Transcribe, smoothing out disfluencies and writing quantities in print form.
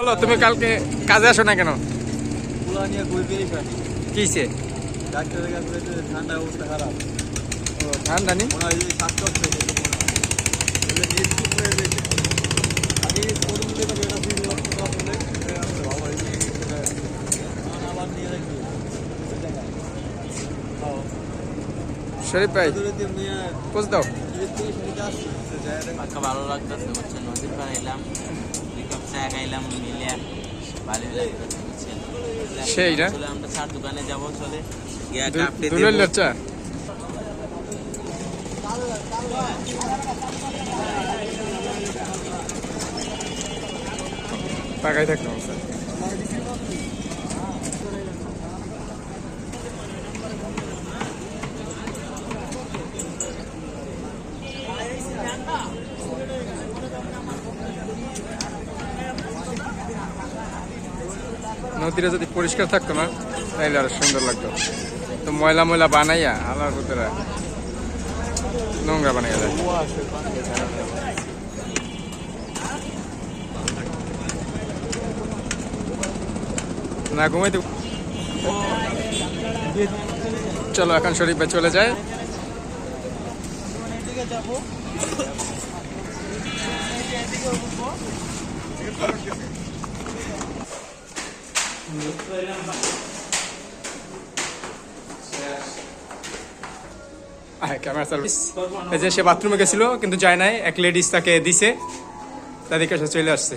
বলো তুমি কালকে কাজে আসো না কেন? পোলা নিয়ে বই পেরেছি। কিসে? ডাক্তারের কাছে বলেছে ঠান্ডা অবস্থা খারাপ। ও ঠান্ডা নি? মনে হয় যে শ্বাসকষ্ট হয়েছে মনে হয়। বলে নিজ ঠিক হয়ে গেছে। আগে করুন দিতে পারে না ফিরে কথা বলে আমরা বাবা এই আবার নিয়ে রাখি। শরীফ ভাই পোজ দাও। পাক্কা ভালো লাগতেছে বুঝছেন, নদীর পাড়ে এলাম, দুই কাপ চা খাইলাম মিলে ভালোই লাগতেছে বুঝছেন। সেই না? চলে আমরা চার দোকানে যাবো, চলে গিয়া কাপড়ে দুলের লচ্চা টাকাই থাকতো স্যার। নদীটা যদি পরিষ্কার থাকতো না তাহলে আরো সুন্দর লাগতো। তো ময়লা ময়লা বানাইয়া আলার ভিতরে নোংরা বানাইয়া যায়। না ঘুমাইতে চলো এখন শরীফ ভাই চলে যায়। ক্যামেরা সার্ভিস এই যে সে বাথরুমে গেছিল কিন্তু যায় নাই, এক লেডিস তাকে দিছে, তাদেরকে চলে আসছে।